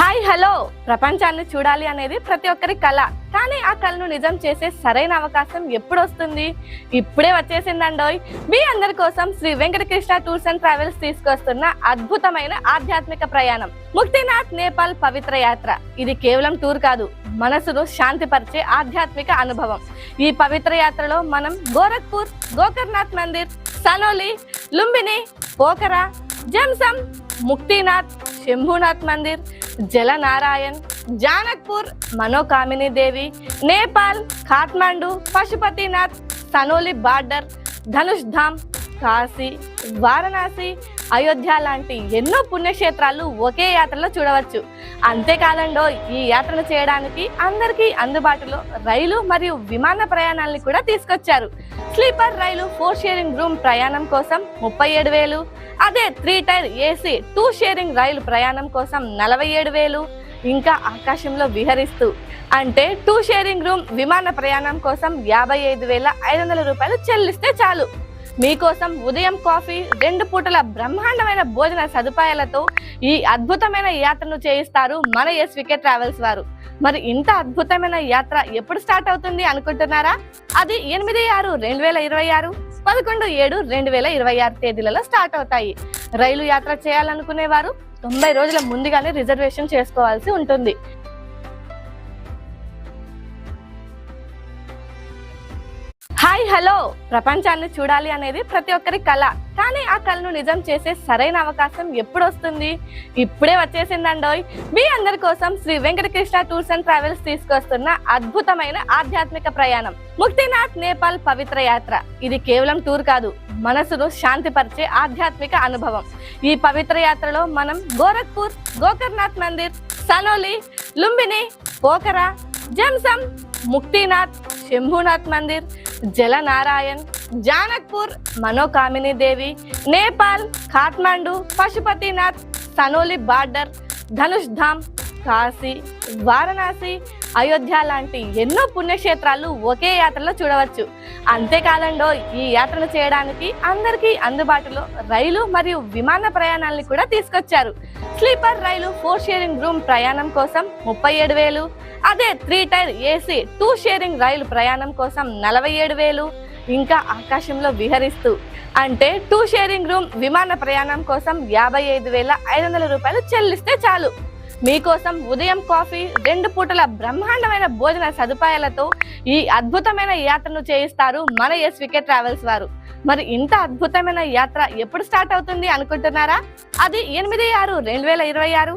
Hi hello ప్రపంచాన్ని చూడాలి అనేది ప్రతి ఒక్కరి కళ. కానీ ఆ కళను నిజం చేసే సరైన అవకాశం ఎప్పుడు వస్తుంది? ఇప్పుడే వచ్చేసిందండోయ్. మీ అందరి కోసం Shri Venkatakrishna tours and travels తీసుకొస్తున్న అద్భుతమైన ఆధ్యాత్మిక ప్రయాణం ముక్తినాథ్ నేపాల్ పవిత్ర యాత్ర. ఇది కేవలం టూర్ కాదు, మనసును శాంతిపరిచే ఆధ్యాత్మిక అనుభవం. ఈ పవిత్ర యాత్రలో మనం గోరఖ్పూర్, గోకర్నాథ్ మందిర్, సనోలి, లుంబిని, పోఖరా, జంసం, ముక్తినాథ్, శంభునాథ్ మందిర్, జలనారాయణ్, జానక్పూర్, మనోకామిని దేవి, నేపాల్, కాఠ్మండు, పశుపతినాథ్, సనోలి బార్డర్, ధనుష్ ధామ్, కాశీ, వారణాసి, అయోధ్య లాంటి ఎన్నో పుణ్యక్షేత్రాలు ఒకే యాత్రలో చూడవచ్చు. అంతేకాదండో, ఈ యాత్రను చేయడానికి అందరికీ అందుబాటులో రైలు మరియు విమాన ప్రయాణాలను కూడా తీసుకొచ్చారు. స్లీపర్ రైలు 4 షేరింగ్ రూమ్ ప్రయాణం కోసం 37,000, అదే 3 టైర్ ఏసీ 2 షేరింగ్ రైలు ప్రయాణం కోసం 47,000, ఇంకా ఆకాశంలో విహరిస్తూ అంటే 2 షేరింగ్ రూమ్ విమాన ప్రయాణం కోసం 55,500 రూపాయలు చెల్లిస్తే చాలు. మీకోసం ఉదయం కాఫీ, 2 పూటల బ్రహ్మాండమైన భోజన సదుపాయాలతో ఈ అద్భుతమైన యాత్రను చేయిస్తారు మన ఎస్వికే ట్రావెల్స్ వారు. మరి ఇంత అద్భుతమైన యాత్ర ఎప్పుడు స్టార్ట్ అవుతుంది అనుకుంటున్నారా? అది 8/6/2026, 11/7/2026 తేదీలలో స్టార్ట్ అవుతాయి. రైలు యాత్ర చేయాలనుకునే వారు 90 రోజుల ముందుగానే రిజర్వేషన్ చేసుకోవాల్సి ఉంటుంది. హాయ్ హలో ప్రపంచాన్ని చూడాలి అనేది ప్రతి ఒక్కరి కళ. కానీ ఆ కళను నిజం చేసే సరైన అవకాశం ఎప్పుడు వస్తుంది? ఇప్పుడే వచ్చేసిందండోయ్. మీ అందరి కోసం Shri Venkatakrishna tours and travels తీసుకొస్తున్న అద్భుతమైన ఆధ్యాత్మిక ప్రయాణం ముక్తినాథ్ నేపాల్ పవిత్ర యాత్ర. ఇది కేవలం టూర్ కాదు, మనసును శాంతిపరిచే ఆధ్యాత్మిక అనుభవం. ఈ పవిత్ర యాత్రలో మనం గోరఖ్పూర్, గోకర్నాథ్ మందిర్, సనోలి, లుంబిని, పోఖరా, జంసం, ముక్తినాథ్, శంభునాథ్ మందిర్, జలనారాయణ్, జానక్పూర్, మనోకామిని దేవి, నేపాల్, కాఠ్మండు, పశుపతినాథ్, సనోలి బార్డర్, ధనుష్ ధామ్, కాశీ, వారణాసి, అయోధ్య లాంటి ఎన్నో పుణ్యక్షేత్రాలు ఒకే యాత్రలో చూడవచ్చు. అంతేకాదండో, ఈ యాత్రను చేయడానికి అందరికీ అందుబాటులో రైలు మరియు విమాన ప్రయాణాలను కూడా తీసుకొచ్చారు. స్లీపర్ రైలు 4 షేరింగ్ రూమ్ ప్రయాణం కోసం 37,000, అదే 3 టైర్ ఏసీ 2 షేరింగ్ రైలు ప్రయాణం కోసం 47,000, ఇంకా ఆకాశంలో విహరిస్తూ అంటే 2 షేరింగ్ రూమ్ విమాన ప్రయాణం కోసం 55,500 రూపాయలు చెల్లిస్తే చాలు. మీకోసం ఉదయం కాఫీ, 2 పూటల బ్రహ్మాండమైన భోజన సదుపాయాలతో ఈ అద్భుతమైన యాత్రను చేయిస్తారు మన ఎస్వికే ట్రావెల్స్ వారు. మరి ఇంత అద్భుతమైన యాత్ర ఎప్పుడు స్టార్ట్ అవుతుంది అనుకుంటున్నారా? అది 8/6/2026,